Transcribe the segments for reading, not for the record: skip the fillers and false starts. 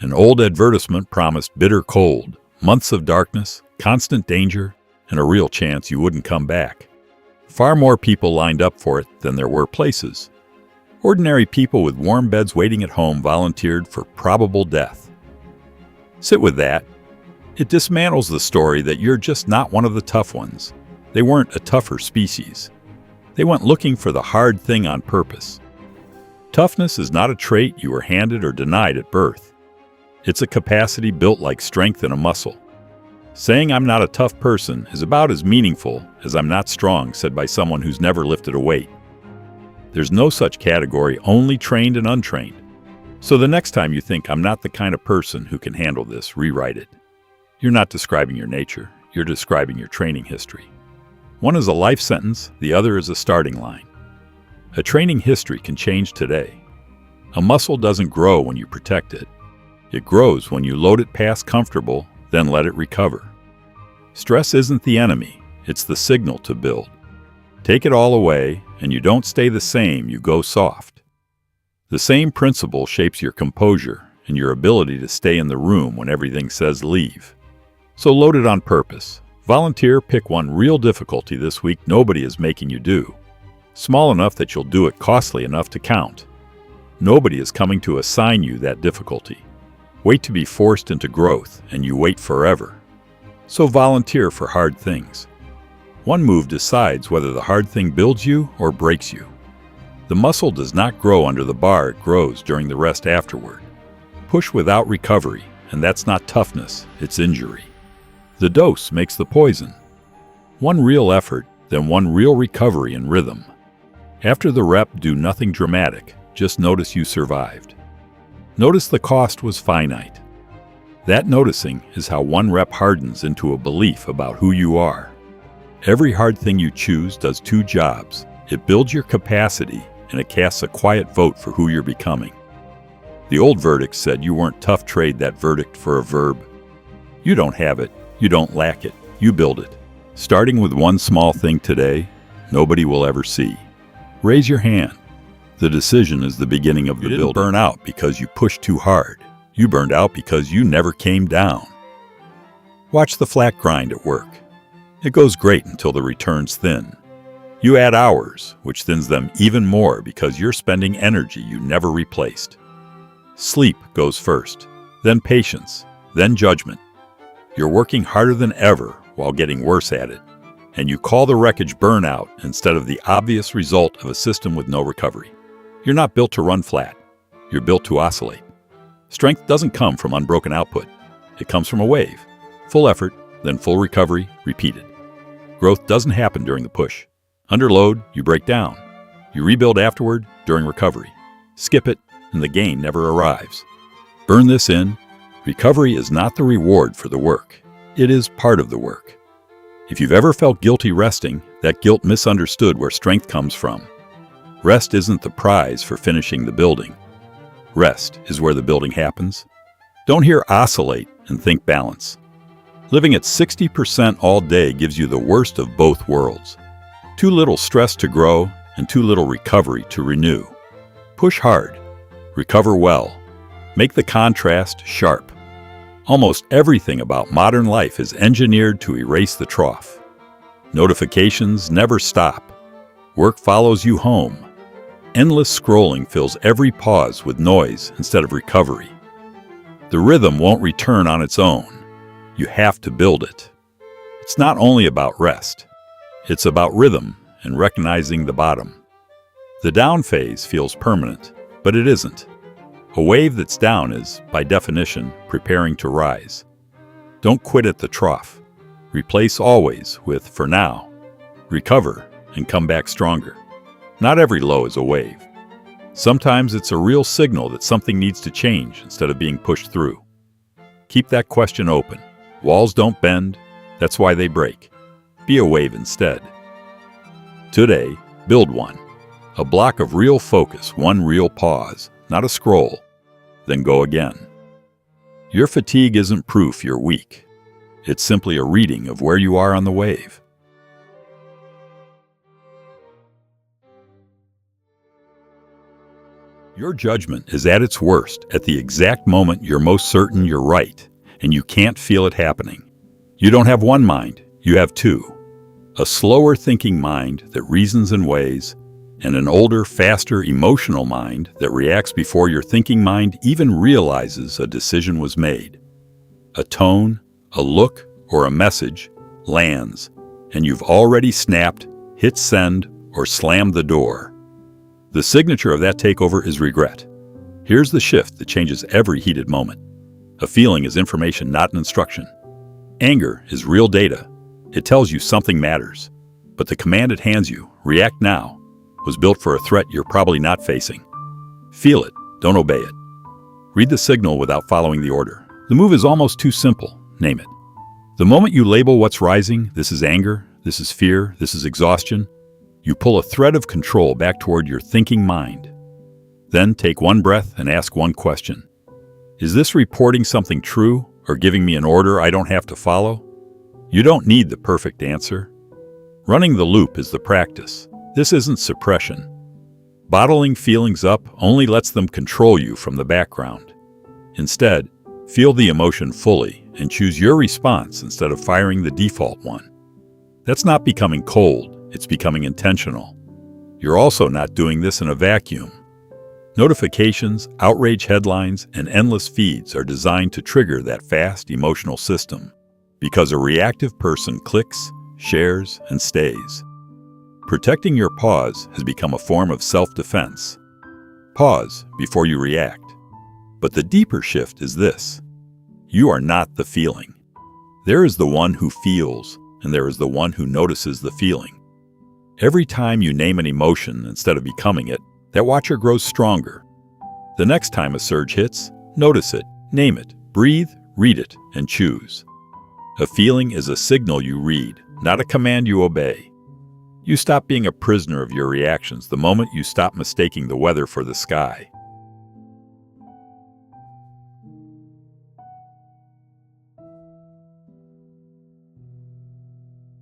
An old advertisement promised bitter cold, months of darkness, constant danger, and a real chance you wouldn't come back. Far more people lined up for it than there were places. Ordinary people with warm beds waiting at home volunteered for probable death. Sit with that. It dismantles the story that you're just not one of the tough ones. They weren't a tougher species. They went looking for the hard thing on purpose. Toughness is not a trait you were handed or denied at birth. It's a capacity built like strength in a muscle. Saying I'm not a tough person is about as meaningful as I'm not strong, said by someone who's never lifted a weight. There's no such category, only trained and untrained. So the next time you think I'm not the kind of person who can handle this, rewrite it. You're not describing your nature, you're describing your training history. One is a life sentence, the other is a starting line. A training history can change today. A muscle doesn't grow when you protect it. It grows when you load it past comfortable, then let it recover. Stress isn't the enemy, it's the signal to build. Take it all away, and you don't stay the same, you go soft. The same principle shapes your composure and your ability to stay in the room when everything says leave. So load it on purpose. Volunteer, pick one real difficulty this week nobody is making you do. Small enough that you'll do it, costly enough to count. Nobody is coming to assign you that difficulty. Wait to be forced into growth, and you wait forever. So volunteer for hard things. One move decides whether the hard thing builds you or breaks you. The muscle does not grow under the bar, it grows during the rest afterward. Push without recovery, and that's not toughness, it's injury. The dose makes the poison. One real effort, then one real recovery in rhythm. After the rep, do nothing dramatic, just notice you survived. Notice the cost was finite. That noticing is how one rep hardens into a belief about who you are. Every hard thing you choose does two jobs. It builds your capacity, and it casts a quiet vote for who you're becoming. The old verdict said you weren't tough. Trade that verdict for a verb. You don't have it, you don't lack it, you build it. Starting with one small thing today, nobody will ever see. Raise your hand. The decision is the beginning of the build. You didn't burn out because you pushed too hard. You burned out because you never came down. Watch the flat grind at work. It goes great until the return's thin. You add hours, which thins them even more because you're spending energy you never replaced. Sleep goes first, then patience, then judgment. You're working harder than ever while getting worse at it, and you call the wreckage burnout instead of the obvious result of a system with no recovery. You're not built to run flat. You're built to oscillate. Strength doesn't come from unbroken output. It comes from a wave. Full effort, then full recovery, repeated. Growth doesn't happen during the push. Under load, you break down. You rebuild afterward during recovery. Skip it, and the gain never arrives. Burn this in. Recovery is not the reward for the work. It is part of the work. If you've ever felt guilty resting, that guilt misunderstood where strength comes from. Rest isn't the prize for finishing the building. Rest is where the building happens. Don't hear oscillate and think balance. Living at 60% all day gives you the worst of both worlds. Too little stress to grow and too little recovery to renew. Push hard. Recover well. Make the contrast sharp. Almost everything about modern life is engineered to erase the trough. Notifications never stop. Work follows you home. Endless scrolling fills every pause with noise instead of recovery. The rhythm won't return on its own. You have to build it. It's not only about rest. It's about rhythm and recognizing the bottom. The down phase feels permanent, but it isn't. A wave that's down is, by definition, preparing to rise. Don't quit at the trough. Replace always with, for now. Recover and come back stronger. Not every low is a wave. Sometimes it's a real signal that something needs to change instead of being pushed through. Keep that question open. Walls don't bend, that's why they break. Be a wave instead. Today, build one. A block of real focus, one real pause, not a scroll. Then go again. Your fatigue isn't proof you're weak. It's simply a reading of where you are on the wave. Your judgment is at its worst at the exact moment you're most certain you're right, and you can't feel it happening. You don't have one mind, you have two. A slower thinking mind that reasons and weighs, and an older, faster emotional mind that reacts before your thinking mind even realizes a decision was made. A tone, a look, or a message lands, and you've already snapped, hit send, or slammed the door. The signature of that takeover is regret. Here's the shift that changes every heated moment. A feeling is information, not an instruction. Anger is real data. It tells you something matters. But the command it hands you, react now, was built for a threat you're probably not facing. Feel it, don't obey it. Read the signal without following the order. The move is almost too simple. Name it. The moment you label what's rising, this is anger, this is fear, this is exhaustion, you pull a thread of control back toward your thinking mind. Then take one breath and ask one question. Is this reporting something true or giving me an order I don't have to follow? You don't need the perfect answer. Running the loop is the practice. This isn't suppression. Bottling feelings up only lets them control you from the background. Instead, feel the emotion fully and choose your response instead of firing the default one. That's not becoming cold. It's becoming intentional. You're also not doing this in a vacuum. Notifications, outrage headlines, and endless feeds are designed to trigger that fast emotional system because a reactive person clicks, shares, and stays. Protecting your pause has become a form of self-defense. Pause before you react. But the deeper shift is this. You are not the feeling. There is the one who feels, and there is the one who notices the feeling. Every time you name an emotion instead of becoming it, that watcher grows stronger. The next time a surge hits, notice it, name it, breathe, read it, and choose. A feeling is a signal you read, not a command you obey. You stop being a prisoner of your reactions the moment you stop mistaking the weather for the sky.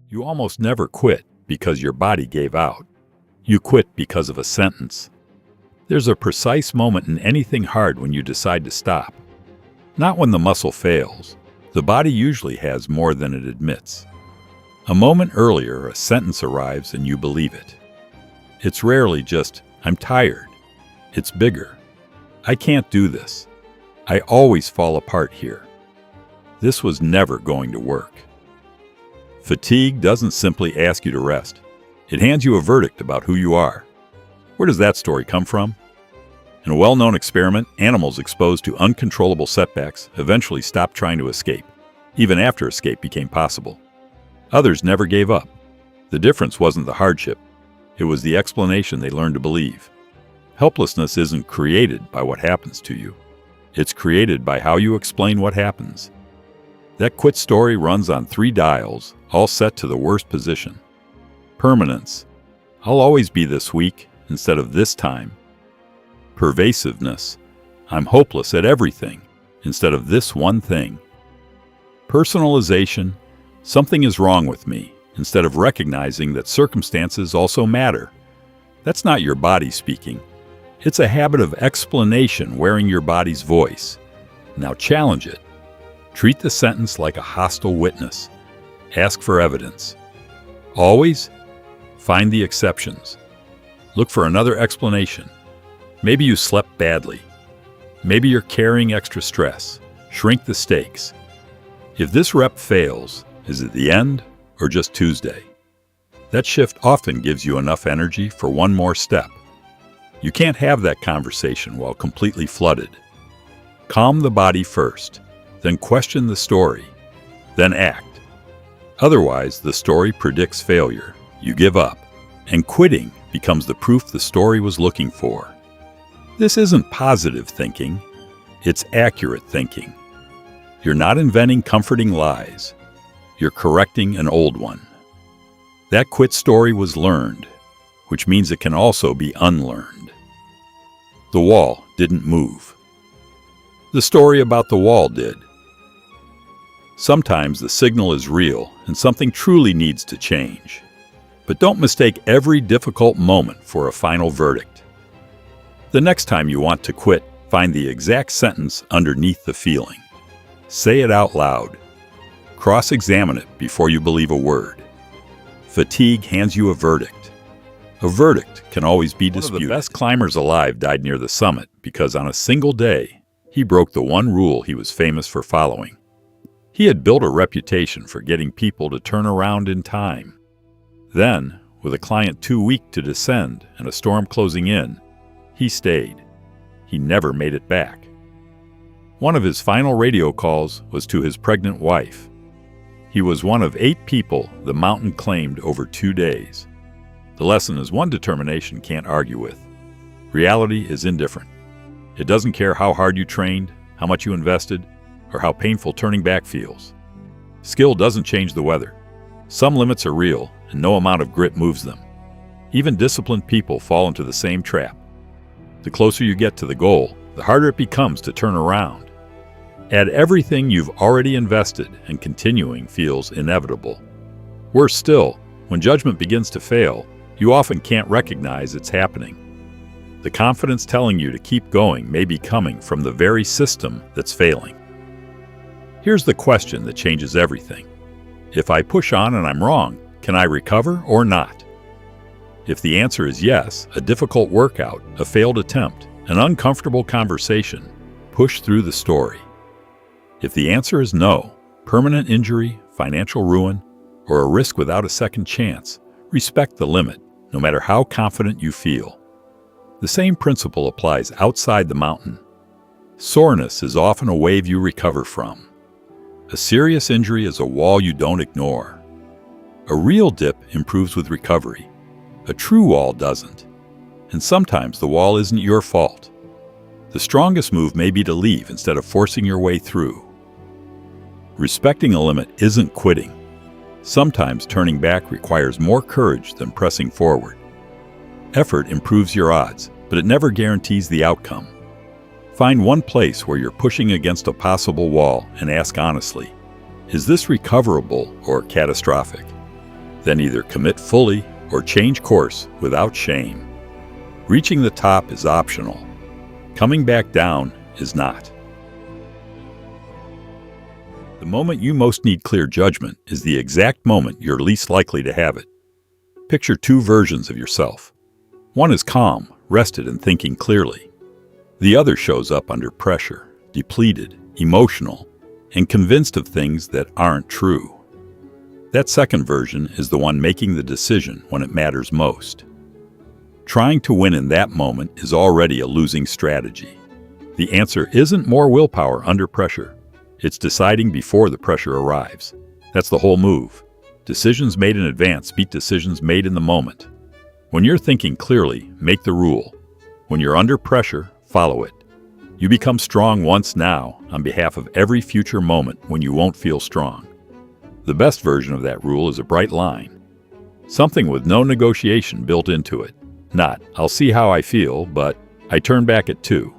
You almost never quit because your body gave out. You quit because of a sentence. There's a precise moment in anything hard when you decide to stop. Not when the muscle fails. The body usually has more than it admits. A moment earlier, a sentence arrives and you believe it. It's rarely just, I'm tired. It's bigger. I can't do this. I always fall apart here. This was never going to work. Fatigue doesn't simply ask you to rest. It hands you a verdict about who you are. Where does that story come from? In a well-known experiment, animals exposed to uncontrollable setbacks eventually stopped trying to escape, even after escape became possible. Others never gave up. The difference wasn't the hardship. It was the explanation they learned to believe. Helplessness isn't created by what happens to you. It's created by how you explain what happens. That quit story runs on 3 dials, all set to the worst position. Permanence. I'll always be this weak instead of this time. Pervasiveness. I'm hopeless at everything instead of this one thing. Personalization. Something is wrong with me instead of recognizing that circumstances also matter. That's not your body speaking. It's a habit of explanation wearing your body's voice. Now challenge it. Treat the sentence like a hostile witness. Ask for evidence. Always find the exceptions. Look for another explanation. Maybe you slept badly. Maybe you're carrying extra stress. Shrink the stakes. If this rep fails, is it the end or just Tuesday? That shift often gives you enough energy for one more step. You can't have that conversation while completely flooded. Calm the body first, then question the story, then act. Otherwise, the story predicts failure. You give up, and quitting becomes the proof the story was looking for. This isn't positive thinking. It's accurate thinking. You're not inventing comforting lies. You're correcting an old one. That quit story was learned, which means it can also be unlearned. The wall didn't move. The story about the wall did. Sometimes the signal is real and something truly needs to change. But don't mistake every difficult moment for a final verdict. The next time you want to quit, find the exact sentence underneath the feeling. Say it out loud. Cross-examine it before you believe a word. Fatigue hands you a verdict. A verdict can always be disputed. One of the best climbers alive died near the summit because on a single day, he broke the one rule he was famous for following. He had built a reputation for getting people to turn around in time. Then, with a client too weak to descend and a storm closing in, he stayed. He never made it back. One of his final radio calls was to his pregnant wife. He was one of 8 people the mountain claimed over 2 days. The lesson is one determination can't argue with. Reality is indifferent. It doesn't care how hard you trained, how much you invested, or how painful turning back feels. Skill doesn't change the weather. Some limits are real, and no amount of grit moves them. Even disciplined people fall into the same trap. The closer you get to the goal, the harder it becomes to turn around. Add everything you've already invested, and continuing feels inevitable. Worse still, when judgment begins to fail, you often can't recognize it's happening. The confidence telling you to keep going may be coming from the very system that's failing. Here's the question that changes everything. If I push on and I'm wrong, can I recover or not? If the answer is yes, a difficult workout, a failed attempt, an uncomfortable conversation, push through the story. If the answer is no, permanent injury, financial ruin, or a risk without a second chance, respect the limit, no matter how confident you feel. The same principle applies outside the mountain. Soreness is often a wave you recover from. A serious injury is a wall you don't ignore. A real dip improves with recovery. A true wall doesn't. And sometimes the wall isn't your fault. The strongest move may be to leave instead of forcing your way through. Respecting a limit isn't quitting. Sometimes turning back requires more courage than pressing forward. Effort improves your odds, but it never guarantees the outcome. Find one place where you're pushing against a possible wall and ask honestly, is this recoverable or catastrophic? Then either commit fully or change course without shame. Reaching the top is optional. Coming back down is not. The moment you most need clear judgment is the exact moment you're least likely to have it. Picture 2 versions of yourself. One is calm, rested, and thinking clearly. The other shows up under pressure, depleted, emotional, and convinced of things that aren't true. That second version is the one making the decision when it matters most. Trying to win in that moment is already a losing strategy. The answer isn't more willpower under pressure. It's deciding before the pressure arrives. That's the whole move. Decisions made in advance beat decisions made in the moment. When you're thinking clearly, make the rule. When you're under pressure, follow it. You become strong once now on behalf of every future moment when you won't feel strong. The best version of that rule is a bright line. Something with no negotiation built into it. Not, I'll see how I feel, but I turn back at 2.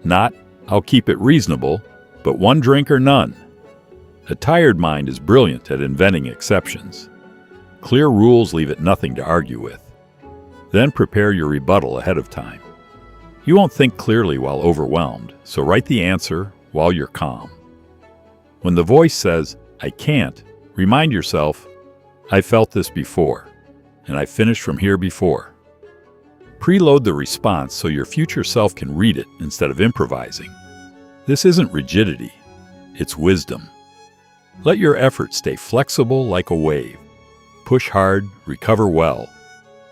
Not, I'll keep it reasonable, but 1 drink or none. A tired mind is brilliant at inventing exceptions. Clear rules leave it nothing to argue with. Then prepare your rebuttal ahead of time. You won't think clearly while overwhelmed, so write the answer while you're calm. When the voice says, I can't, remind yourself, I felt this before, and I finished from here before. Preload the response so your future self can read it instead of improvising. This isn't rigidity, it's wisdom. Let your effort stay flexible like a wave. Push hard, recover well,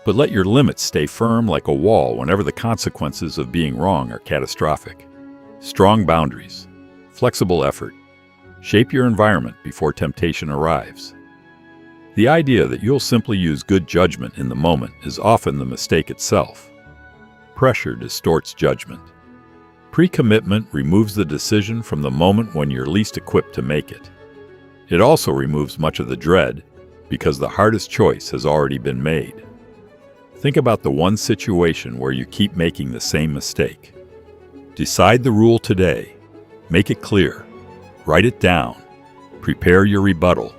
but let your limits stay firm like a wall whenever the consequences of being wrong are catastrophic. Strong boundaries, flexible effort. Shape your environment before temptation arrives. The idea that you'll simply use good judgment in the moment is often the mistake itself. Pressure distorts judgment. Pre-commitment removes the decision from the moment when you're least equipped to make it. It also removes much of the dread because the hardest choice has already been made. Think about the one situation where you keep making the same mistake. Decide the rule today. Make it clear. Write it down. Prepare your rebuttal.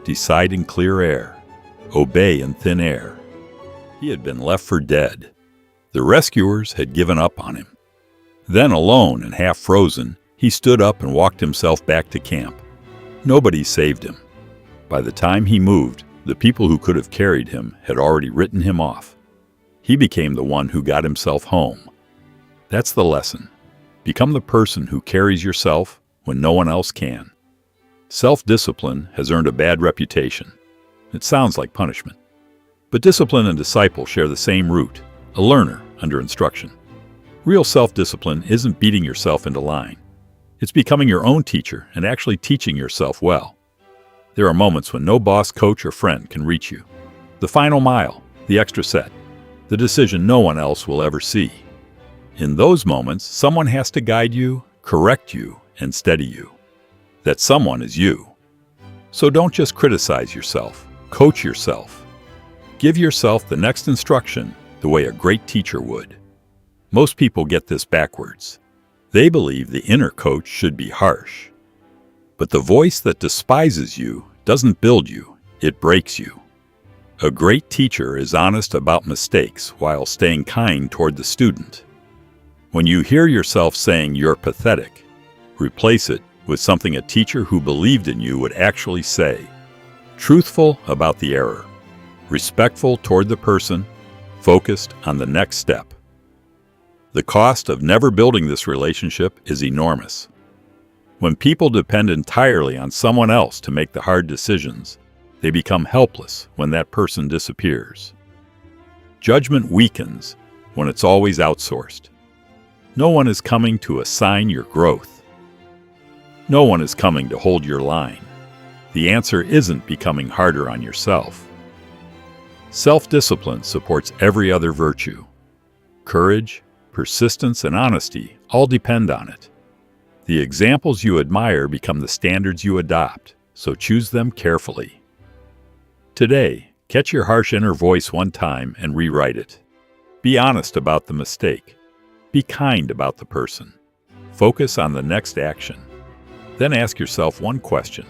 Decide in clear air. Obey in thin air. He had been left for dead. The rescuers had given up on him. Then, alone and half frozen, he stood up and walked himself back to camp. Nobody saved him. By the time he moved, the people who could have carried him had already written him off. He became the one who got himself home. That's the lesson. Become the person who carries yourself when no one else can. Self-discipline has earned a bad reputation. It sounds like punishment. But discipline and disciple share the same root, a learner under instruction. Real self-discipline isn't beating yourself into line. It's becoming your own teacher and actually teaching yourself well. There are moments when no boss, coach, or friend can reach you. The final mile, the extra set, the decision no one else will ever see. In those moments, someone has to guide you, correct you, and steady you. That someone is you. So don't just criticize yourself, coach yourself. Give yourself the next instruction the way a great teacher would. Most people get this backwards. They believe the inner coach should be harsh. But the voice that despises you doesn't build you, it breaks you. A great teacher is honest about mistakes while staying kind toward the student. When you hear yourself saying you're pathetic, replace it with something a teacher who believed in you would actually say. Truthful about the error, respectful toward the person, focused on the next step. The cost of never building this relationship is enormous. When people depend entirely on someone else to make the hard decisions, they become helpless when that person disappears. Judgment weakens when it's always outsourced. No one is coming to assign your growth. No one is coming to hold your line. The answer isn't becoming harder on yourself. Self-discipline supports every other virtue. Courage, persistence, and honesty all depend on it. The examples you admire become the standards you adopt, so choose them carefully. Today, catch your harsh inner voice one time and rewrite it. Be honest about the mistake. Be kind about the person. Focus on the next action. Then ask yourself one question.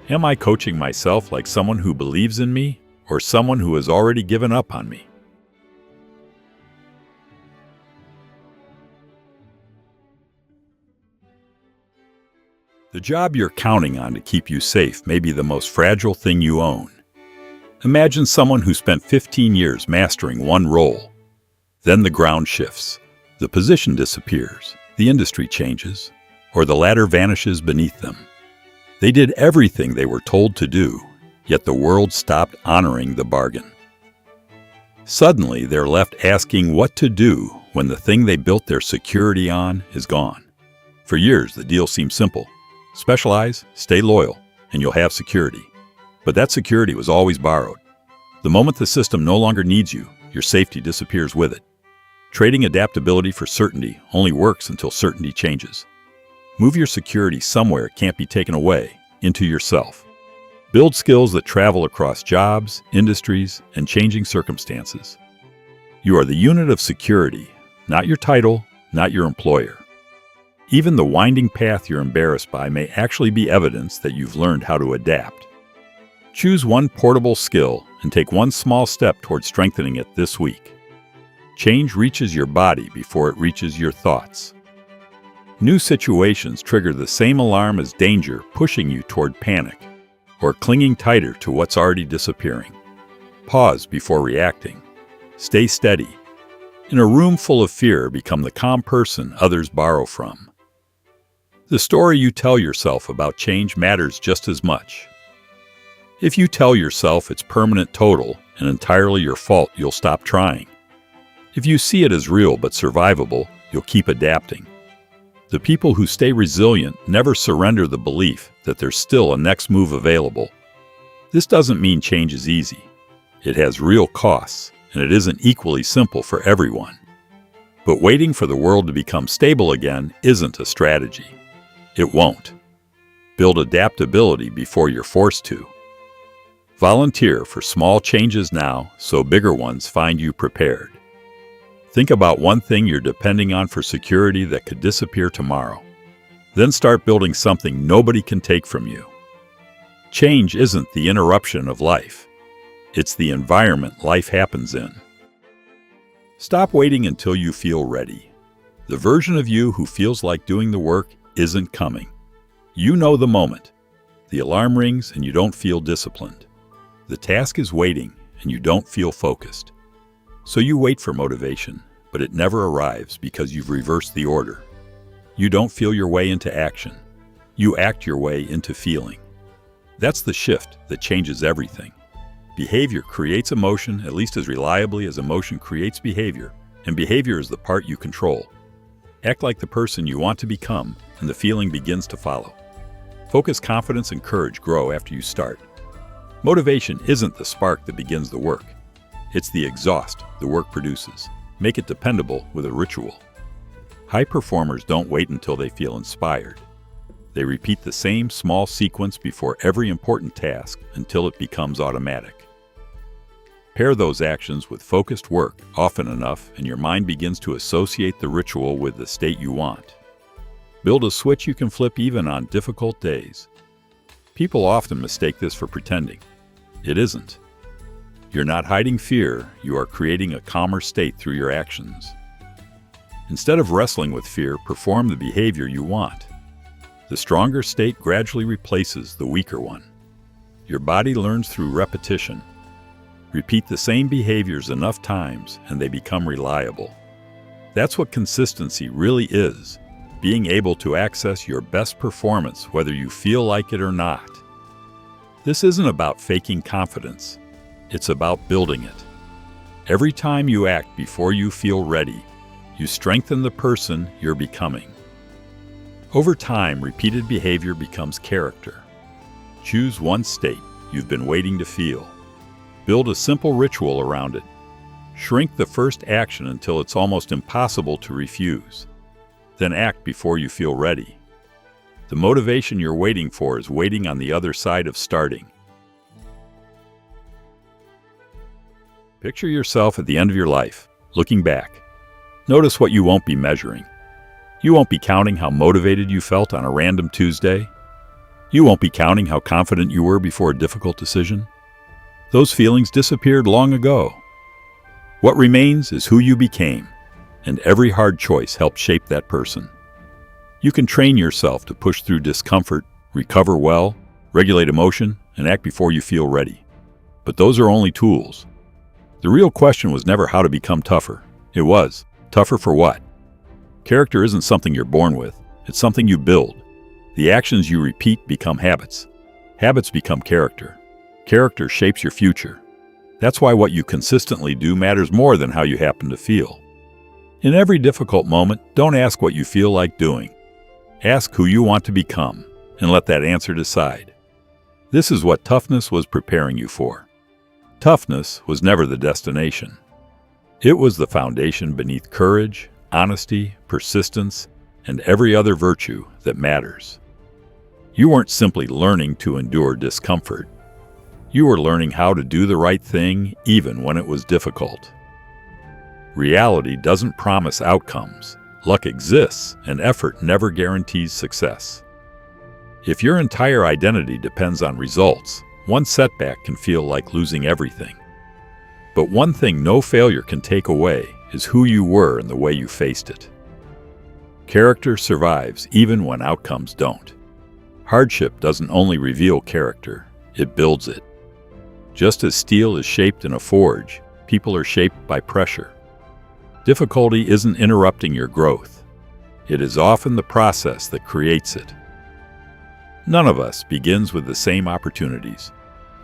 Am I coaching myself like someone who believes in me or someone who has already given up on me? The job you're counting on to keep you safe may be the most fragile thing you own. Imagine someone who spent 15 years mastering one role. Then the ground shifts. The position disappears, the industry changes, or the ladder vanishes beneath them. They did everything they were told to do, yet the world stopped honoring the bargain. Suddenly, they're left asking what to do when the thing they built their security on is gone. For years, the deal seemed simple. Specialize, stay loyal, and you'll have security. But that security was always borrowed. The moment the system no longer needs you, your safety disappears with it. Trading adaptability for certainty only works until certainty changes. Move your security somewhere it can't be taken away, into yourself. Build skills that travel across jobs, industries, and changing circumstances. You are the unit of security, not your title, not your employer. Even the winding path you're embarrassed by may actually be evidence that you've learned how to adapt. Choose one portable skill and take one small step toward strengthening it this week. Change reaches your body before it reaches your thoughts. New situations trigger the same alarm as danger, pushing you toward panic, or clinging tighter to what's already disappearing. Pause before reacting. Stay steady. In a room full of fear, become the calm person others borrow from. The story you tell yourself about change matters just as much. If you tell yourself it's permanent, total, and entirely your fault, you'll stop trying. If you see it as real but survivable, you'll keep adapting. The people who stay resilient never surrender the belief that there's still a next move available. This doesn't mean change is easy. It has real costs, and it isn't equally simple for everyone. But waiting for the world to become stable again isn't a strategy. It won't. Build adaptability before you're forced to. Volunteer for small changes now so bigger ones find you prepared. Think about one thing you're depending on for security that could disappear tomorrow. Then start building something nobody can take from you. Change isn't the interruption of life. It's the environment life happens in. Stop waiting until you feel ready. The version of you who feels like doing the work isn't coming. You know the moment. The alarm rings and you don't feel disciplined. The task is waiting and you don't feel focused. So you wait for motivation, but it never arrives because you've reversed the order. You don't feel your way into action. You act your way into feeling. That's the shift that changes everything. Behavior creates emotion at least as reliably as emotion creates behavior, and behavior is the part you control. Act like the person you want to become, and the feeling begins to follow. Focus, confidence, and courage grow after you start. Motivation isn't the spark that begins the work. It's the exhaust the work produces. Make it dependable with a ritual. High performers don't wait until they feel inspired. They repeat the same small sequence before every important task until it becomes automatic. Pair those actions with focused work often enough, and your mind begins to associate the ritual with the state you want. Build a switch you can flip even on difficult days. People often mistake this for pretending. It isn't. You're not hiding fear, you are creating a calmer state through your actions. Instead of wrestling with fear, perform the behavior you want. The stronger state gradually replaces the weaker one. Your body learns through repetition. Repeat the same behaviors enough times and they become reliable. That's what consistency really is, being able to access your best performance whether you feel like it or not. This isn't about faking confidence, it's about building it. Every time you act before you feel ready, you strengthen the person you're becoming. Over time, repeated behavior becomes character. Choose one state you've been waiting to feel. Build a simple ritual around it. Shrink the first action until it's almost impossible to refuse. Then act before you feel ready. The motivation you're waiting for is waiting on the other side of starting. Picture yourself at the end of your life, looking back. Notice what you won't be measuring. You won't be counting how motivated you felt on a random Tuesday. You won't be counting how confident you were before a difficult decision. Those feelings disappeared long ago. What remains is who you became, and every hard choice helped shape that person. You can train yourself to push through discomfort, recover well, regulate emotion, and act before you feel ready. But those are only tools. The real question was never how to become tougher. It was, tougher for what? Character isn't something you're born with. It's something you build. The actions you repeat become habits. Habits become character. Character shapes your future. That's why what you consistently do matters more than how you happen to feel. In every difficult moment, don't ask what you feel like doing. Ask who you want to become, and let that answer decide. This is what toughness was preparing you for. Toughness was never the destination. It was the foundation beneath courage, honesty, persistence, and every other virtue that matters. You weren't simply learning to endure discomfort. You were learning how to do the right thing even when it was difficult. Reality doesn't promise outcomes. Luck exists, and effort never guarantees success. If your entire identity depends on results, one setback can feel like losing everything. But one thing no failure can take away is who you were and the way you faced it. Character survives even when outcomes don't. Hardship doesn't only reveal character, it builds it. Just as steel is shaped in a forge, people are shaped by pressure. Difficulty isn't interrupting your growth. It is often the process that creates it. None of us begins with the same opportunities.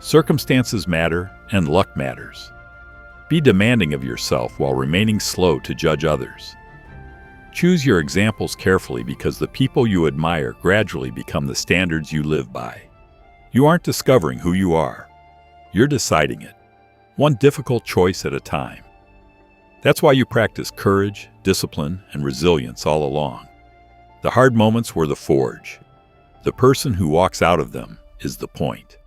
Circumstances matter, and luck matters. Be demanding of yourself while remaining slow to judge others. Choose your examples carefully because the people you admire gradually become the standards you live by. You aren't discovering who you are. You're deciding it, one difficult choice at a time. That's why you practice courage, discipline, and resilience all along. The hard moments were the forge. The person who walks out of them is the point.